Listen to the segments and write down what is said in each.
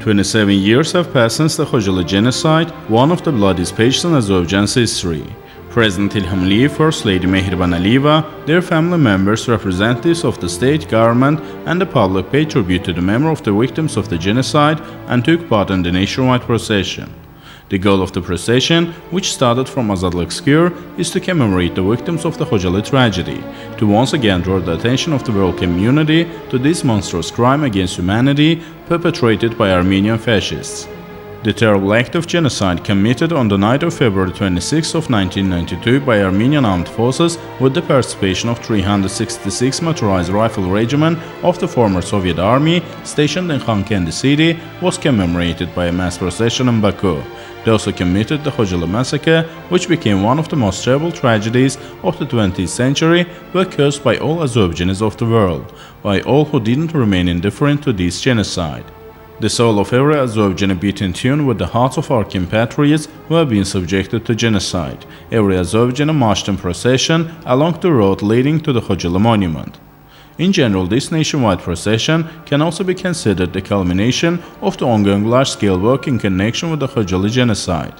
27 years have passed since the Khojaly genocide, one of the bloodiest pages in Azerbaijan's history. President Ilham Aliyev, First Lady Mehriban Aliyeva, their family members, representatives of the state, government, and the public paid tribute to the memory of the victims of the genocide and took part in the nationwide procession. The goal of the procession, which started from Azadlık Square, is to commemorate the victims of the Khojaly tragedy, to once again draw the attention of the world community to this monstrous crime against humanity perpetrated by Armenian fascists. The terrible act of genocide committed on the night of February 26 of 1992 by Armenian armed forces with the participation of 366 motorized rifle regiment of the former Soviet army stationed in Khankendi city was commemorated by a mass procession in Baku. Those who committed the Khojaly massacre, which became one of the most terrible tragedies of the 20th century, were cursed by all Azerbaijanis of the world, by all who didn't remain indifferent to this genocide. The soul of every Azerbaijani beat in tune with the hearts of our compatriots who have been subjected to genocide. Every Azerbaijani marched in procession along the road leading to the Khojaly monument. In general, this nationwide procession can also be considered the culmination of the ongoing large-scale work in connection with the Khojaly genocide.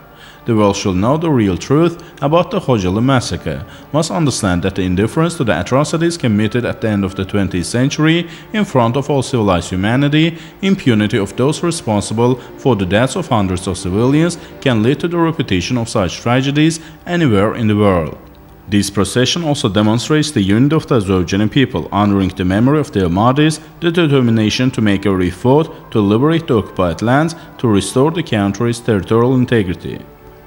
The world should know the real truth about the Khojaly massacre, must understand that the indifference to the atrocities committed at the end of the 20th century in front of all civilized humanity, impunity of those responsible for the deaths of hundreds of civilians can lead to the repetition of such tragedies anywhere in the world. This procession also demonstrates the unity of the Azerbaijani people, honoring the memory of their martyrs, the determination to make every effort to liberate the occupied lands, to restore the country's territorial integrity.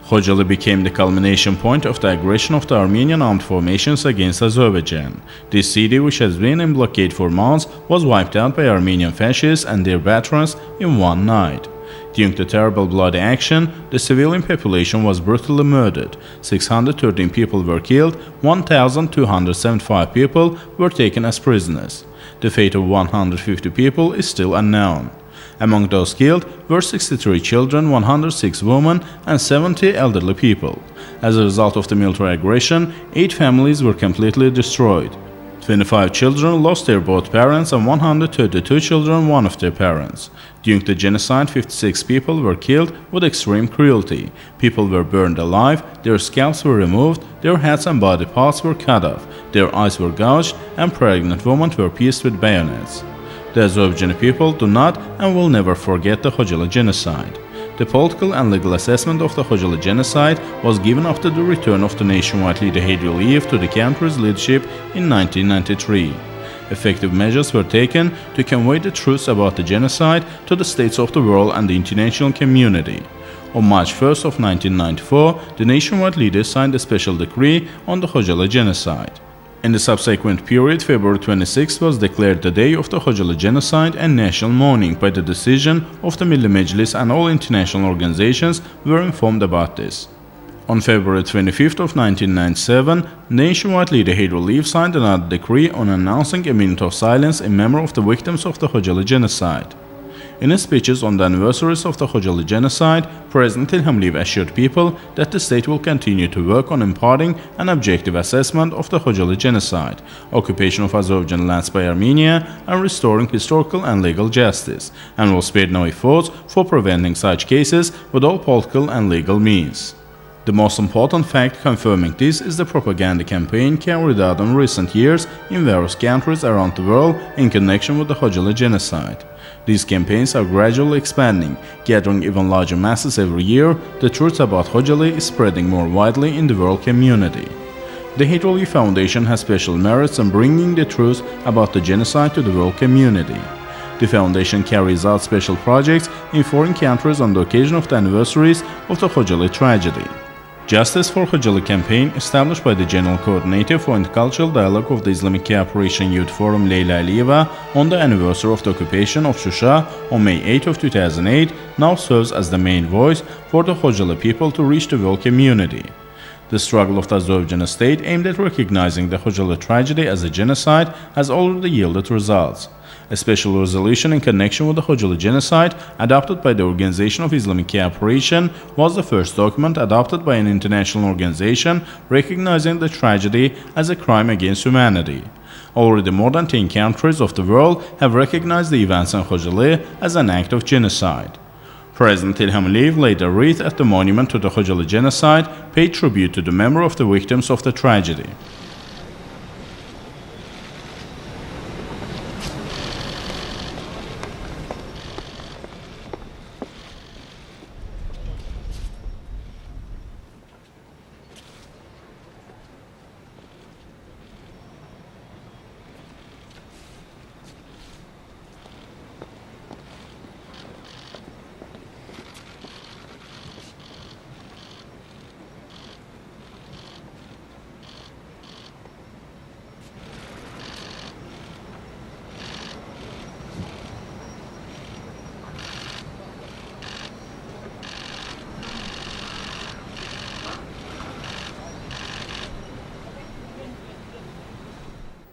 Khojaly became the culmination point of the aggression of the Armenian armed formations against Azerbaijan. This city, which has been in blockade for months, was wiped out by Armenian fascists and their veterans in one night. During the terrible bloody action, the civilian population was brutally murdered. 613 people were killed, 1,275 people were taken as prisoners. The fate of 150 people is still unknown. Among those killed were 63 children, 106 women, and 70 elderly people. As a result of the military aggression, 8 families were completely destroyed. 25 children lost their both parents and 132 children one of their parents. During the genocide, 56 people were killed with extreme cruelty. People were burned alive, their scalps were removed, their heads and body parts were cut off, their eyes were gouged, and pregnant women were pierced with bayonets. The Azerbaijani people do not and will never forget the Khojaly genocide. The political and legal assessment of the Khojaly genocide was given after the return of the nationwide leader Mehriban Aliyev to the country's leadership in 1993. Effective measures were taken to convey the truth about the genocide to the states of the world and the international community. On March 1st of 1994, the nationwide leader signed a special decree on the Khojaly genocide. In the subsequent period, February 26 was declared the day of the Khojaly genocide and national mourning by the decision of the Milli Meclis, and all international organizations were informed about this. On February 25 of 1997, nationwide leader Mehriban Aliyev signed another decree on announcing a minute of silence in memory of the victims of the Khojaly genocide. In his speeches on the anniversaries of the Khojaly genocide, President Ilham Aliyev assured people that the state will continue to work on imparting an objective assessment of the Khojaly genocide, occupation of Azerbaijan lands by Armenia, and restoring historical and legal justice, and will spare no efforts for preventing such cases with all political and legal means. The most important fact confirming this is the propaganda campaign carried out in recent years in various countries around the world in connection with the Khojaly genocide. These campaigns are gradually expanding, gathering even larger masses every year. The truth about Khojaly is spreading more widely in the world community. The Mehriban Aliyev Foundation has special merits in bringing the truth about the genocide to the world community. The foundation carries out special projects in foreign countries on the occasion of the anniversaries of the Khojaly tragedy. Justice for Khojaly campaign, established by the General Coordinator for Intercultural Dialogue of the Islamic Cooperation Youth Forum Leyla Aliyeva on the anniversary of the occupation of Shusha on May 8 of 2008, now serves as the main voice for the Khojaly people to reach the world community. The struggle of the Azerbaijani state aimed at recognizing the Khojaly tragedy as a genocide has already yielded results. A special resolution in connection with the Khojaly genocide, adopted by the Organization of Islamic Cooperation, was the first document adopted by an international organization recognizing the tragedy as a crime against humanity. Already more than 10 countries of the world have recognized the events in Khojaly as an act of genocide. President Ilham Aliyev laid a wreath at the monument to the Khojaly genocide, paid tribute to the memory of the victims of the tragedy.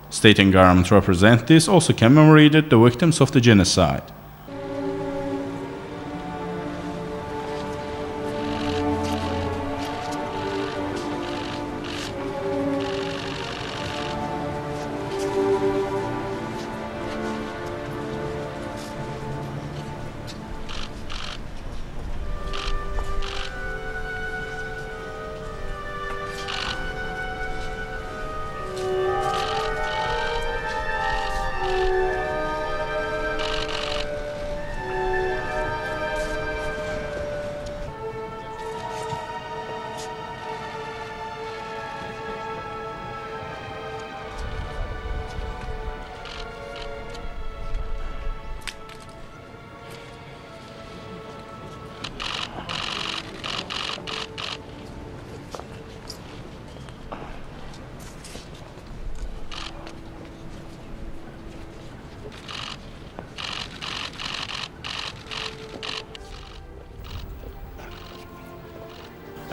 State and government representatives also commemorated the victims of the genocide.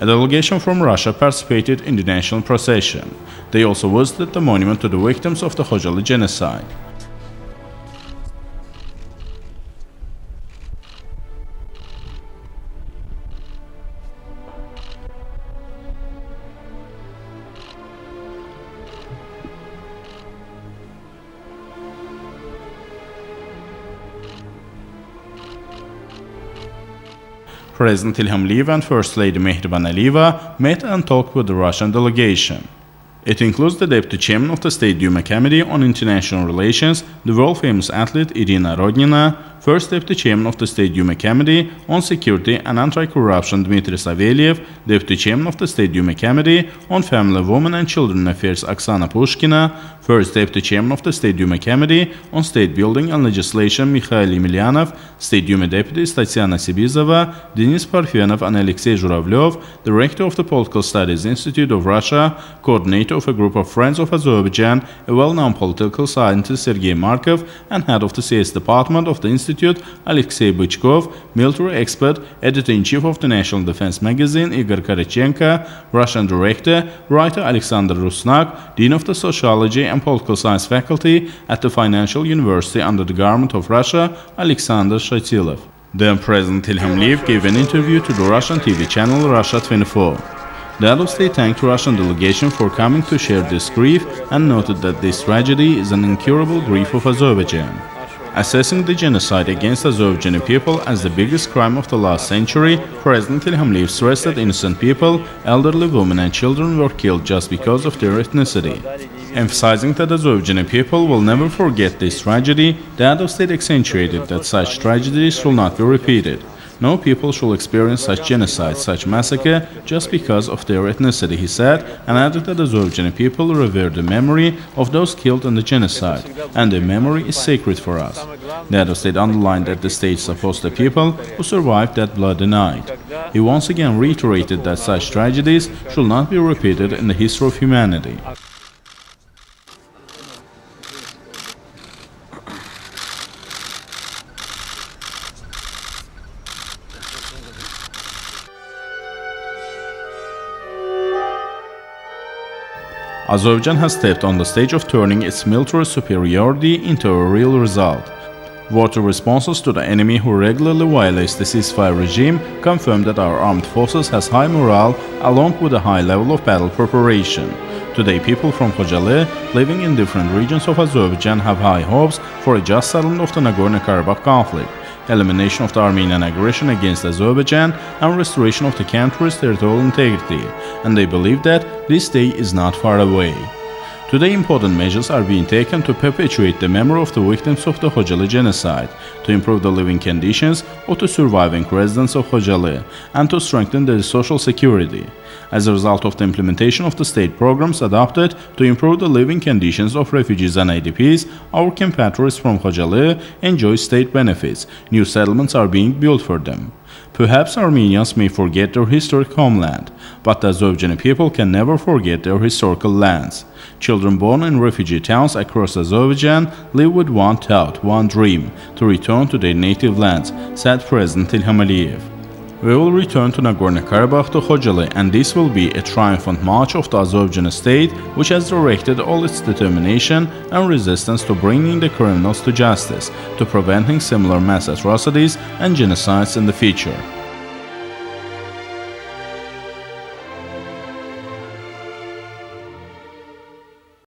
A delegation from Russia participated in the national procession. They also visited the monument to the victims of the Khojaly genocide. President Ilham Aliyev and First Lady Mehriban Aliyeva met and talked with the Russian delegation. It includes the Deputy Chairman of the State Duma Committee on International Relations, the world-famous athlete Irina Rodnina, First Deputy Chairman of the State Duma Committee on Security and Anti-Corruption Dmitry Savelyev, Deputy Chairman of the State Duma Committee on Family, Women and Children Affairs Oksana Pushkina, First Deputy Chairman of the State Duma Committee on State Building and Legislation Mikhail Emelianov, State Duma Deputies Tatyana Sibizova, Denis Parfenov and Alexei Zhuravlev, Director of the Political Studies Institute of Russia, Coordinator of a group of Friends of Azerbaijan, a well-known political scientist Sergei Markov, and Head of the CS Department of the Institute Alexei Bychkov, military expert, Editor-in-Chief of the National Defense Magazine Igor Karachenko, Russian Director, writer Alexander Rusnak, Dean of the Sociology and Political Science Faculty at the Financial University under the government of Russia, Alexander Shatilov. Then President Ilham Aliyev gave an interview to the Russian TV channel Russia 24. The head of state thanked the Russian delegation for coming to share this grief and noted that this tragedy is an incurable grief of Azerbaijan. Assessing the genocide against Azerbaijani people as the biggest crime of the last century, President Ilham Aliyev stressed that innocent people, elderly women and children were killed just because of their ethnicity. Emphasizing that Azerbaijani people will never forget this tragedy, the head of state accentuated that such tragedies shall not be repeated. No people shall experience such genocide, such massacre, just because of their ethnicity, he said, and added that Azerbaijani people revere the memory of those killed in the genocide, and their memory is sacred for us. The head of state underlined that the state supports the people who survived that bloody night. He once again reiterated that such tragedies should not be repeated in the history of humanity. Azerbaijan has stepped on the stage of turning its military superiority into a real result. Water responses to the enemy who regularly violates the ceasefire regime confirm that our armed forces has high morale along with a high level of battle preparation. Today, people from Khojaly living in different regions of Azerbaijan have high hopes for a just settlement of the Nagorno-Karabakh conflict. elimination of the Armenian aggression against Azerbaijan, and restoration of the country's territorial integrity, and they believe that this day is not far away. Today, important measures are being taken to perpetuate the memory of the victims of the Khojaly genocide, to improve the living conditions of the surviving residents of Khojaly, and to strengthen their social security. As a result of the implementation of the state programs adopted to improve the living conditions of refugees and IDPs, our compatriots from Khojaly enjoy state benefits. New settlements are being built for them. Perhaps Armenians may forget their historic homeland, but the Azerbaijani people can never forget their historical lands. Children born in refugee towns across Azerbaijan live with one thought, one dream, to return to their native lands, said President Ilham Aliyev. We will return to Nagorno-Karabakh to Khojaly, and this will be a triumphant march of the Azerbaijani state, which has directed all its determination and resistance to bringing the criminals to justice, to preventing similar mass atrocities and genocides in the future.